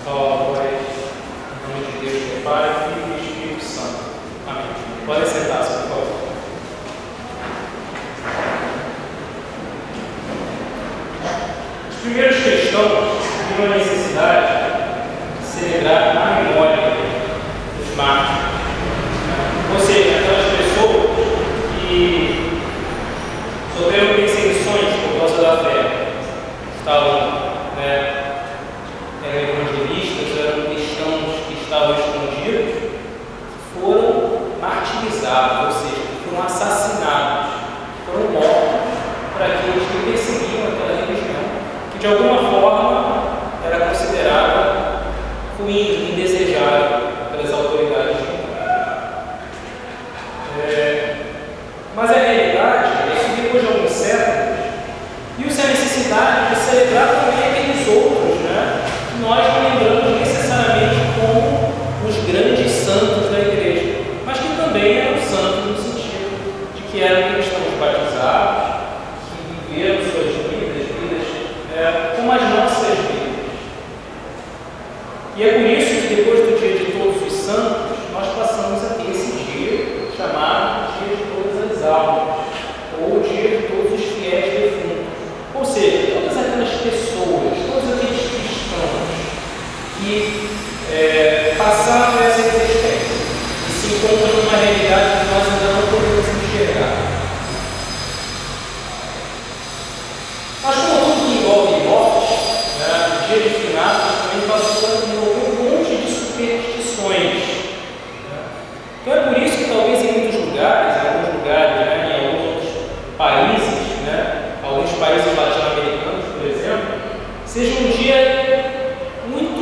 Ó, Pai, em nome de Deus, que é Pai, Filho e Espírito Santo. Amém. Podem sentar-se, por favor. Os primeiros cristãos tinham a necessidade de celebrar a memória dos mártires. Ou seja, aquelas pessoas que sofreram perseguições por causa da fé. Estavam, eram evangelistas, eram cristãos que estavam escondidos, foram martirizados, ou seja, foram assassinados, foram mortos por aqueles que perseguiam aquela religião, que de alguma forma era considerada ruim, indesejável pelas autoridades. Mas a realidade é que depois de alguns séculos, viu-se a necessidade de celebrar também aqueles outros, que nós não lembramos necessariamente como os grandes santos da igreja, mas que também eram santos no sentido de que eram cristãos batizados, que viveram suas vidas como as nossas vidas. E é por isso que depois do dia de Todos os Santos, nós passamos a ter esse dia chamado Dia de Todas as Almas, ou Dia de Todos os Fiéis Defuntos. Ou seja, todas aquelas pessoas, todos aqueles cristãos que passaram essa existência e se encontram numa realidade que nós ainda não podemos enxergar. Mas como tudo que envolve morte, o dia de finados também passou a envolver um monte de superstições. Então é por isso que talvez em muitos lugares, em alguns países, alguns países latino-americanos, por exemplo, seja um dia muito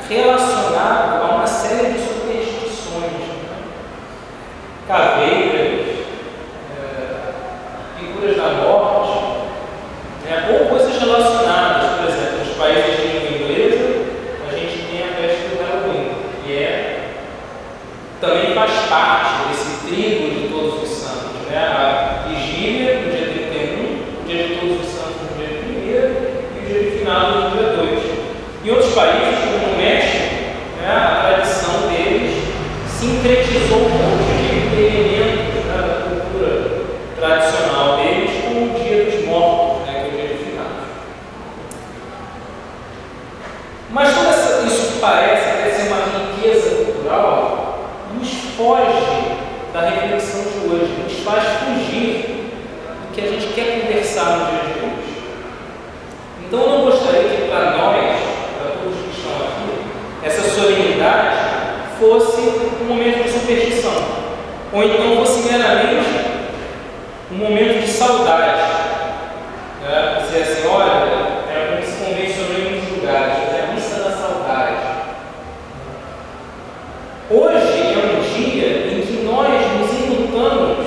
relacionado a uma série de superstições, caveiras, figuras da morte, ou coisas relacionadas. Por exemplo, nos países de língua inglesa, a gente tem a festa do Halloween, que também faz parte desse trigo de Todos os Santos, a vigília no dia 31, o dia de Todos os Santos no dia 1º e o dia de finado no dia 2. Em outros países, como no México, a tradição deles sincretizou um monte de elementos da cultura tradicional deles, como o dia dos mortos, que é o dia de finado. Mas tudo isso que parece até ser uma riqueza cultural nos foge da reflexão de hoje, nos faz fugir do que a gente quer conversar no dia de hoje. Então eu não gostaria que para nós, para todos que estão aqui, essa solenidade fosse um momento de superstição, ou então fosse meramente um momento de saudade. Dizer assim, olha, como se convencionou em muitos lugares, é a missa da saudade. Hoje é um dia em que nós nos enlutamos,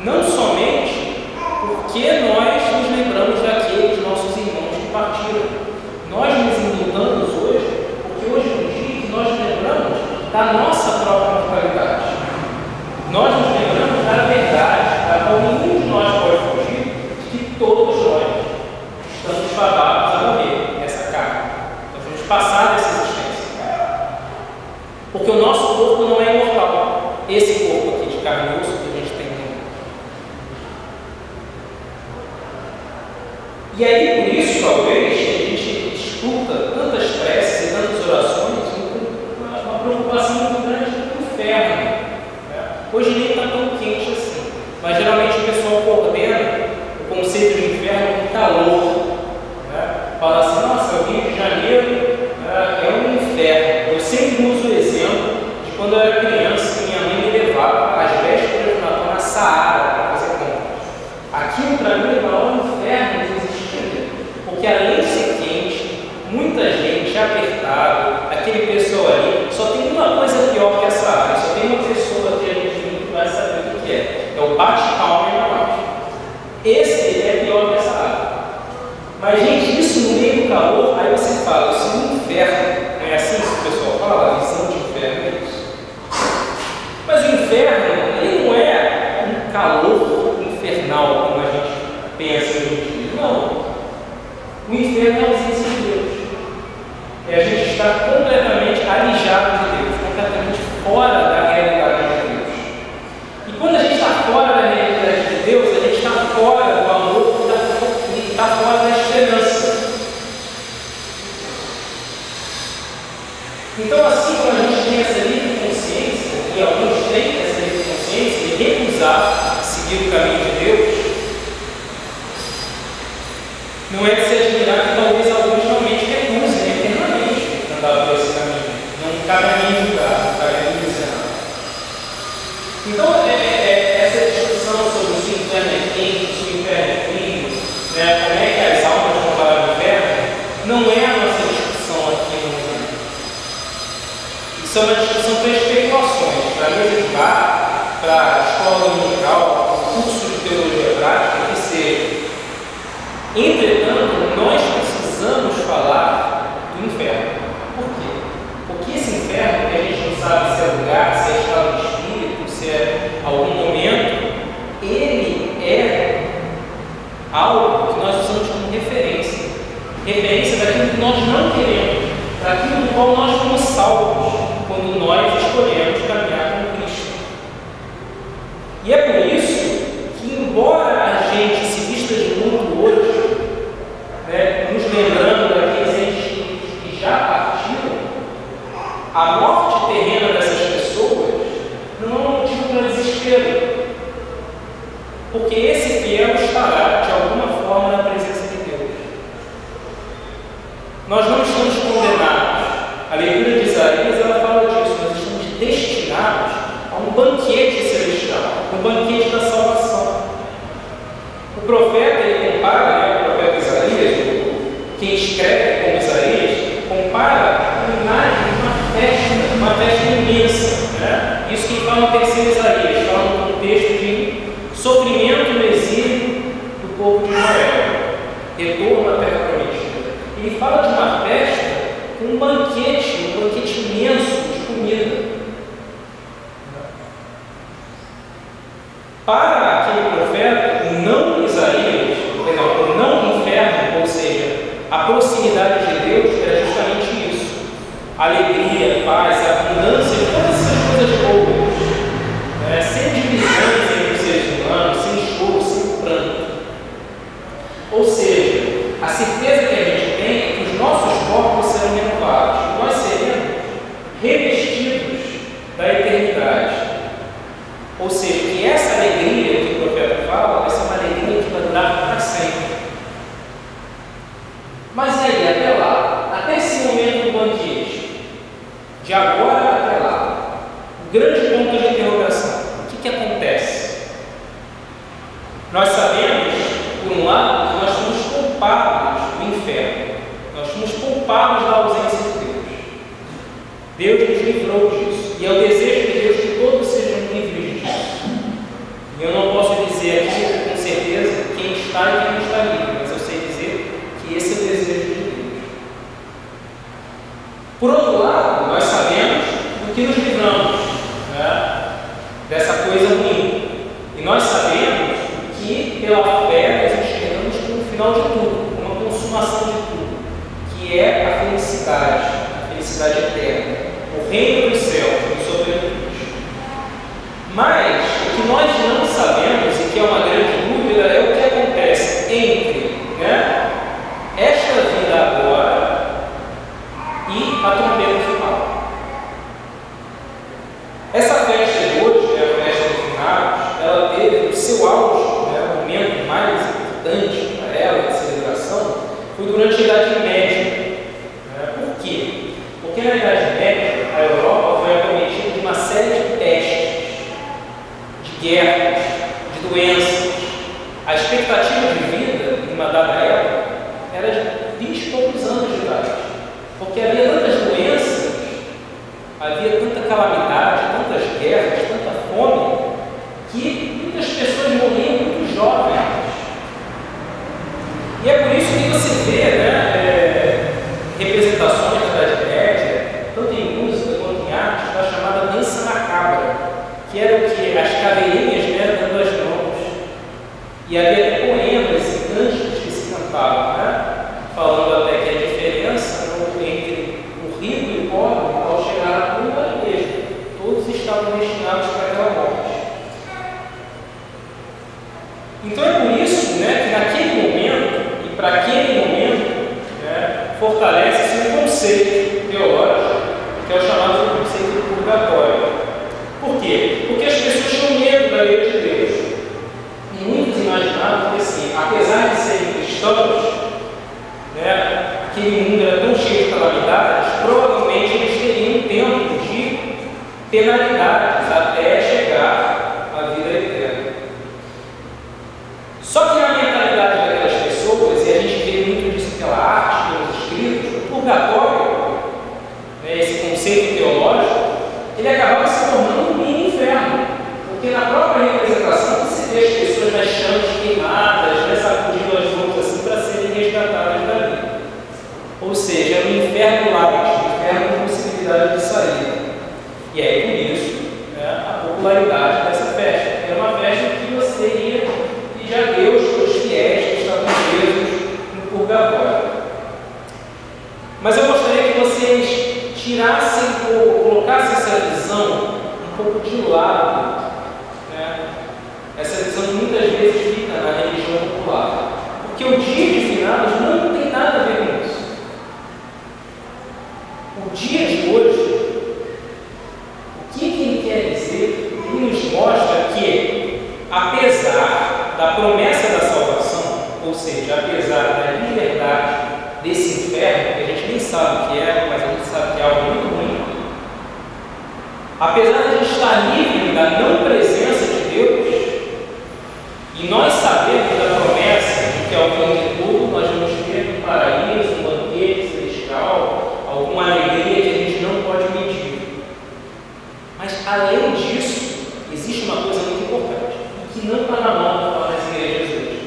não somente porque nós nos lembramos daqueles nossos irmãos que partiram. Nós nos enlutamos hoje porque hoje é um dia em que nós nos lembramos da nossa própria mortalidade. Nós nos lembramos da verdade, da qual nenhum de nós pode fugir, de que todos nós estamos fadados a morrer nessa carne. Nós vamos passar dessa existência. Porque o nosso corpo não é imortal. Esse corpo aqui de carne e osso que a gente tem no mundo. E aí, por isso, talvez, a gente escuta tantas preces e tantas orações com uma preocupação muito grande com o inferno. Hoje nem está tão quente assim. Mas geralmente o pessoal coordena o conceito de inferno com calor. Fala assim, nossa, o Rio de Janeiro é um inferno. Eu sempre uso o exemplo de quando eu era criança, que minha mãe me levava às vésperas do Natal na Saara para fazer compras. Aquilo para mim é o maior inferno que existia, porque além de ser quente, muita gente, apertado, aquele pessoal ali, só tem uma coisa pior que essa área, só tem uma pessoa que a gente que vai saber o que é o bate-palma e o bate. Esse é pior que essa área. Mas, gente, isso no meio do calor, aí você fala, isso é um inferno. Não é assim que o pessoal fala? A visão de inferno é isso. Mas o inferno, ele não é um calor infernal, como a gente pensa hoje em dia. Não. O inferno é a ausência de Deus. É a estar completamente alijado de Deus, completamente fora da realidade de Deus. E quando a gente está fora da realidade de Deus, a gente está fora do amor e está fora da esperança. Então, assim como a gente tem essa livre consciência, e alguns têm essa livre consciência de recusar seguir o caminho de Deus, não é de se admirar que talvez alguns realmente recusem eternamente andar por esse caminho. Não cabe a mim julgar, não cabe a mim dizer nada. Então, essa discussão sobre se o inferno é quente, se o inferno é frio, né, como é que as almas vão para o inferno, não é a nossa discussão aqui no momento. Isso é uma discussão para especulações, para mesa de bar, para escola dominical, curso de teologia prática, que seja. Entretanto, nós precisamos falar do inferno. Por quê? Porque esse inferno, que a gente não sabe se é lugar, se é estado de espírito, se é algum momento, ele é algo que nós usamos como referência. Referência daquilo que nós não queremos, daquilo do qual nós fomos salvos, quando nós escolhemos caminhar com Cristo. E é por isso que, embora a gente se vista de mundo hoje, né, nos lembrando daqueles entes que já partiram, a morte terrena dessas pessoas não é um motivo para desespero, porque esse fiel estará de alguma forma na presença de Deus. Nós não estamos condenados. A leitura de Isaías ela fala disso. Nós estamos destinados a um banquete celestial, um banquete da salvação. O profeta ele compara, né, o profeta Isaías, quem escreve como Isaías, compara a imagem de uma festa imensa. Né? Isso que fala no terceiro Isaías, fala no contexto de sofrimento no exílio do povo de Israel, retorno à terra prometida. Ele fala de uma festa com um banquete imenso de comida. Para aquele profeta, não Isaías, o não inferno, ou seja, a proximidade de Deus era justamente isso. Alegria, paz, abundância, todas essas coisas boas, né? Sem divisões entre os seres humanos, sem choro, sem pranto. Ou seja, a certeza que a gente tem é que os nossos corpos serão renovados, que nós seremos revestidos da eternidade. Ou seja, que essa alegria que o profeta fala vai ser uma alegria que vai durar para sempre. Mas aí, até lá, até esse momento do banquete, de agora até lá, o grande ponto de interrogação: o que acontece? Nós sabemos, por um lado, que nós somos poupados do inferno, nós somos poupados da ausência de Deus. Deus nos livrou disso, e é o desejo de Deus que todos sejam livres disso. E eu não posso dizer aqui com certeza quem está e quem não está livre, mas eu sei dizer que esse é o desejo de Deus. Por outro lado, nós sabemos do que nos livramos, né? Dessa coisa ruim. E nós sabemos que pela fé nós enxergamos como o final de tudo, como a consumação de tudo, que é a felicidade eterna, o reino dos céus, nos sobretudo. Mas o que nós não sabemos, e que é uma grande dúvida, é o que acontece entre, né, esta vida agora e a trombeta final. Essa festa de hoje, né, a festa dos finados, ela teve o seu auge, né, o momento mais importante para ela de celebração, foi durante a Idade Média. Por quê? Porque na Idade Média a Europa foi acometida de uma série de pestes, de guerras, de doenças. A expectativa de vida em uma dada época era de 20 e poucos anos de idade, porque havia tantas doenças, havia tanta calamidade, tantas guerras, tanta fome, que muitas pessoas morriam muito jovens. E é por isso que você vê, né, representações da Idade Média, tanto em música quanto em arte, da chamada dança macabra, que era o que? As caveirinhas, né, dando as mãos. E havia até poemas e cânticos que se cantavam, né, falando até que a diferença entre o rico para aquele momento, fortalece-se um conceito teológico, que é o chamado conceito do purgatório. Por quê? Porque as pessoas tinham medo da lei de Deus. E muitos imaginavam que, assim, apesar de serem cristãos, aquele mundo era tão cheio de calamidades, provavelmente eles teriam um tempo de penalidades até chegar à vida eterna. Só que na mentalidade daquelas pessoas, e a gente vê muito disso pela arte, pelos escritos, o purgatório, esse conceito teológico, ele acabava se tornando um mini inferno, porque na própria representação você vê as pessoas nas chamas queimadas, sacudindo as mãos assim para serem resgatadas dali. Ou seja, era um inferno light, um inferno com possibilidade de saída. E aí, por isso, a popularidade dessa festa. Era uma festa que você ia pedir a Deus pelos fiéis que estavam presos no purgatório. Mas eu gostaria que vocês tirassem ou colocassem essa visão um pouco de lado. Essa visão muitas vezes fica na religião popular. Porque o dia de finados não tem nada a ver com isso. O dia de hoje, o que ele quer dizer? Ele nos mostra que, apesar da promessa da salvação, ou seja, apesar da liberdade desse inferno, que a gente nem sabe o que é, mas a gente sabe que é algo muito ruim, apesar de a gente estar livre da não presença de Deus, e nós sabemos da promessa de que ao fim de tudo nós vamos ter um paraíso, um banquete celestial, alguma alegria que a gente não pode medir. Mas além disso, existe uma coisa muito importante, que não está na mão de falar nas igrejas hoje.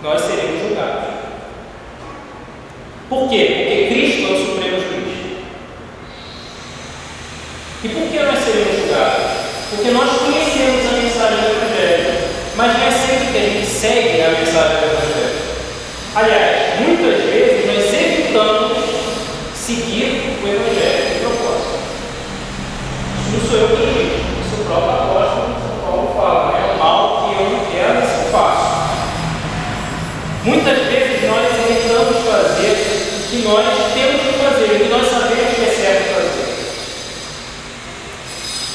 Nós seremos julgados. Por quê? Porque Cristo é o supremo juiz. E por que nós seremos julgados? Porque nós conhecemos a mensagem do Evangelho, mas não é sempre que a gente segue a mensagem do Evangelho. Aliás, muitas vezes nós evitamos seguir o Evangelho de propósito. Isso não sou eu que digo, isso é o próprio apóstolo São Paulo fala, o mal que eu não quero, isso eu faço. Muitas vezes nós evitamos fazer o que nós temos que fazer, o que nós sabemos que é certo fazer.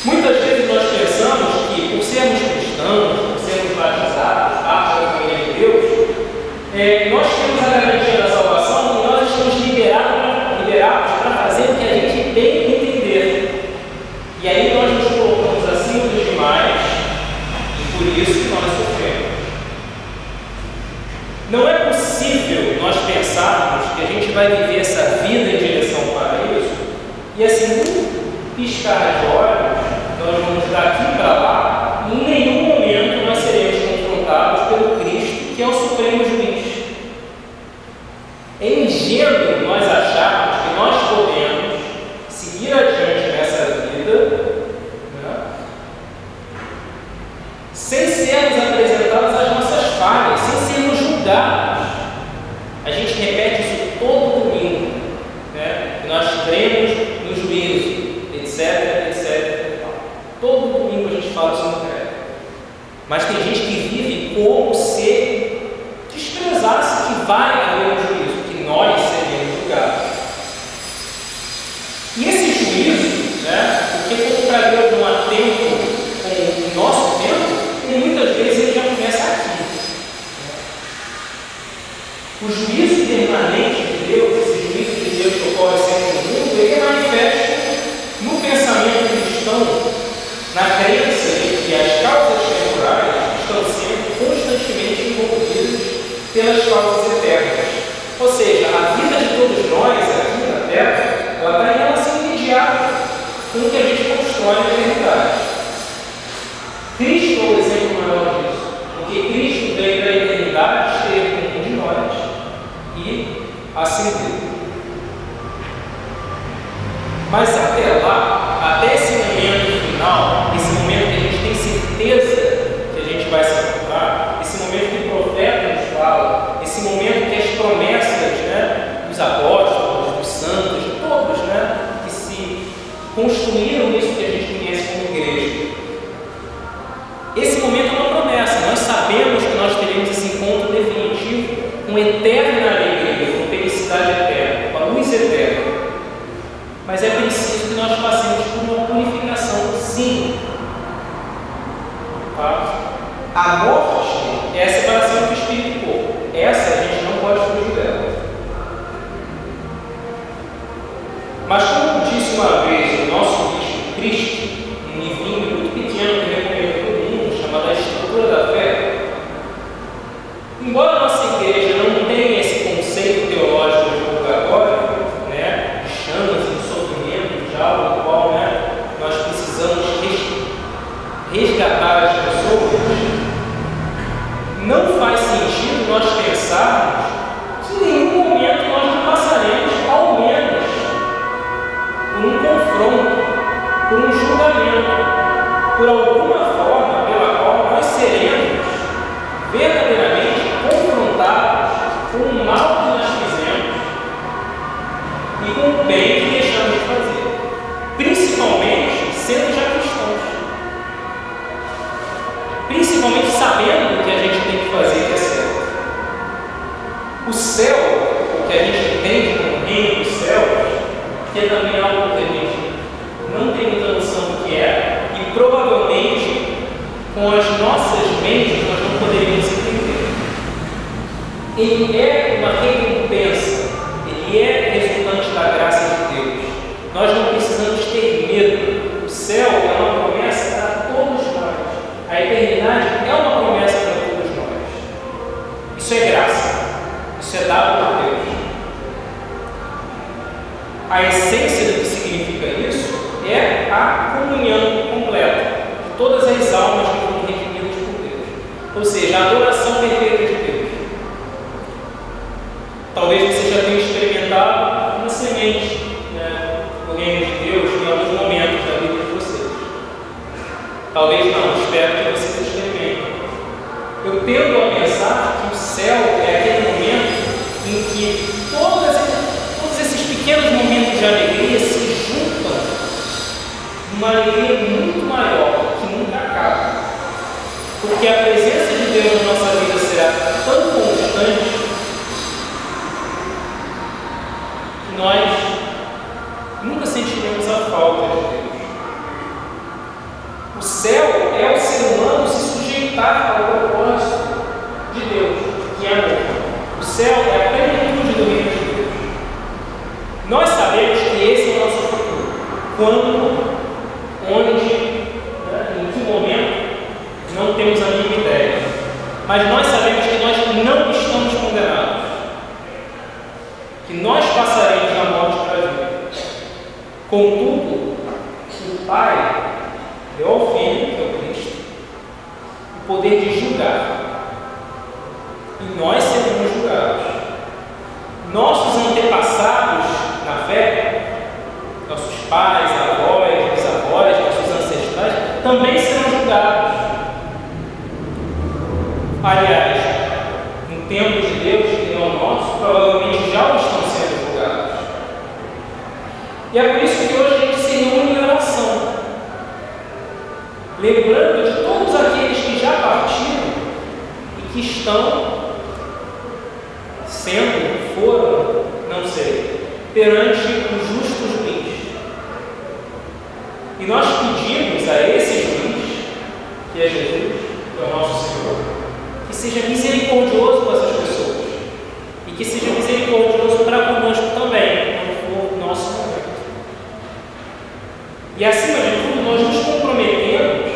Muitas vezes nós pensamos que, por sermos cristãos, por sermos batizados, parte da família de Deus, nós temos a garantia da salvação e nós estamos liberados para fazer o que a gente tem que entender. E aí nós nos colocamos acima dos demais e por isso nós sofremos. Não é possível nós pensarmos que a gente vai viver essa vida em direção ao paraíso e assim, piscar de olhos, nós vamos daqui para lá e em nenhum momento nós seremos confrontados pelo Cristo, que é o supremo juiz. É ingênuo nós acharmos que nós podemos seguir adiante nessa vida, sem sermos apresentados às nossas falhas, sem sermos julgados. A gente repete isso todo domingo, que nós cremos no juízo, etc. Todo domingo a gente fala isso no credo. Mas tem gente que vive como se desprezasse que vai haver um juízo, que nós seremos julgados. E esse juízo, porque como para Deus não há tempo com o nosso tempo, e muitas vezes ele já começa aqui. O juízo permanente de Deus, esse juízo de Deus que ocorre sempre no mundo, ele é manifesto no pensamento cristão, na crença de que as causas temporais estão sendo constantemente envolvidas pelas causas eternas. Ou seja, a vida de todos nós aqui na Terra, ela está em relação imediata com o que a gente constrói na eternidade. Cristo é o exemplo maior disso, porque Cristo veio da eternidade, esteve com um de nós e ascendeu. Mas até lá, até esse momento final, esse momento que a gente tem certeza que a gente vai se encontrar, esse momento que o profeta nos fala, esse momento que as promessas dos apóstolos, dos santos, de todos que se construíram nisso que a gente conhece como igreja. Esse momento é uma promessa, nós sabemos que nós teremos esse encontro definitivo com com eterna alegria, com felicidade eterna, com a luz eterna. Mas é preciso que nós passemos por uma purificação, sim. Tá? A morte é a separação entre espírito e corpo. Essa a gente não pode fugir dela. Mas como disse uma vez o nosso bispo Cristo, um livrinho muito pequeno que recomendo a todo mundo, chamado A Estrutura da Fé, embora a nossa igreja não tenha esse conceito teológico de purgatório, né, de chamas e de sofrimento, de algo do qual, né, nós precisamos resgatar as pessoas, não faz sentido nós pensarmos que em nenhum momento nós não passaremos, ao menos, por um confronto, por um julgamento, por alguma forma pela qual nós seremos verdadeiramente confrontados com o mal que nós fizemos e com o bem que deixamos de fazer, principalmente sendo já cristãos, principalmente sabendo o que a gente tem que fazer que é certo. O céu, o que a gente entende como reino dos céus, que é também algo que a gente não tem muita noção do que é, e provavelmente com as nossas mentes nós não poderíamos entender. Ele é uma recompensa, ele é resultante da graça de Deus. Nós não precisamos ter medo. O céu é uma promessa para todos nós. A eternidade é uma promessa para todos nós. Isso é graça. Isso é dado por Deus. A essência do que significa isso é a comunhão completa de todas as almas que foram redimidas por Deus. Ou seja, a adoração perfeita de Deus. Talvez você já tenha experimentado uma semente, né, do reino de Deus em alguns momentos da vida de vocês. Talvez não, espero que vocês experimentem. Eu tendo a pensar que o céu é aquele momento em que todos esses pequenos momentos de alegria se juntam numa alegria muito maior, que nunca acaba. Porque a presença de Deus na nossa vida será tão constante que nós nunca sentiremos a falta de Deus. O céu é o ser humano se sujeitar ao propósito de Deus, que é amor. O céu é a plenitude do reino de Deus. Nós sabemos que esse é o nosso futuro. Quando, onde, né, em que momento, não temos a mínima ideia. Mas nós sabemos que nós não estamos condenados. Que nós passaremos da morte para a vida. Contudo, o Pai deu ao Filho, que é o Cristo, o poder de julgar. E nós seremos julgados. Nossos antepassados na fé, nossos pais, avós, bisavós, nossos ancestrais, também serão julgados. Aliás, no tempo de Deus, que não é o nosso, provavelmente já o estão sendo julgados. E é por isso que hoje a gente se reúne em oração, lembrando de todos aqueles que já partiram e que estão sendo, foram, não sei, perante o justo juiz. E nós pedimos a esse juiz, que é Jesus, que é o nosso Senhor, que seja misericordioso com essas pessoas e que seja misericordioso para conosco também, quando for o nosso momento. E acima de tudo, nós nos comprometemos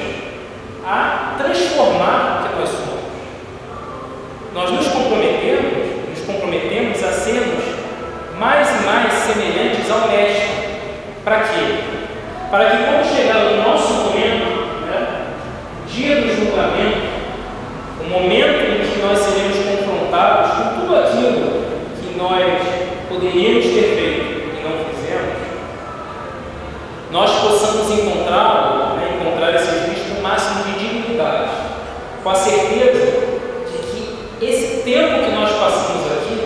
a transformar o que nós somos. Nós nos comprometemos a sermos mais e mais semelhantes ao Mestre. Para quê? Para que quando chegar o nosso momento, né, o dia do julgamento, o momento em que nós seremos confrontados com tudo aquilo que nós poderíamos ter feito e não fizemos, nós possamos encontrar esse juiz com o máximo de dignidade, com a certeza de que esse tempo que nós passamos aqui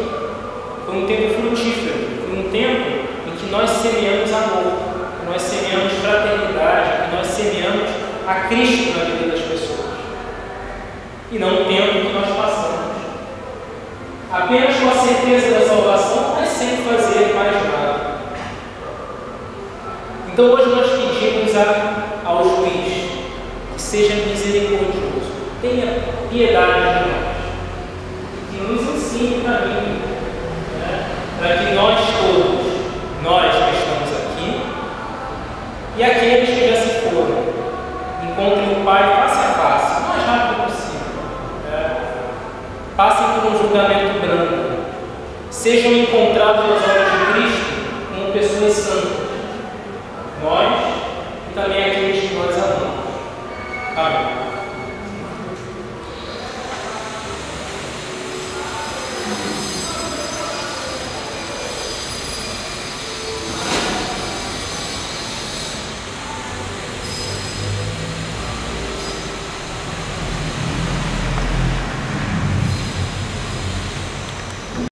foi um tempo frutífero, foi um tempo em que nós semeamos amor, que nós semeamos fraternidade, que nós semeamos a Cristo na vida das pessoas. E não o tempo que nós passamos apenas com a certeza da salvação, mas sem fazer mais nada. Então hoje nós pedimos ao juiz que seja misericordioso, tenha piedade de nós, que nos ensine o caminho, né? Para que nós todos, nós que estamos aqui, e aqueles que já se foram, encontrem o Pai face a face, o mais rápido possível, né? Passem por um julgamento branco, sejam encontrados aos olhos de Cristo como pessoas santas, nós e também aqueles que nós amamos. Amém.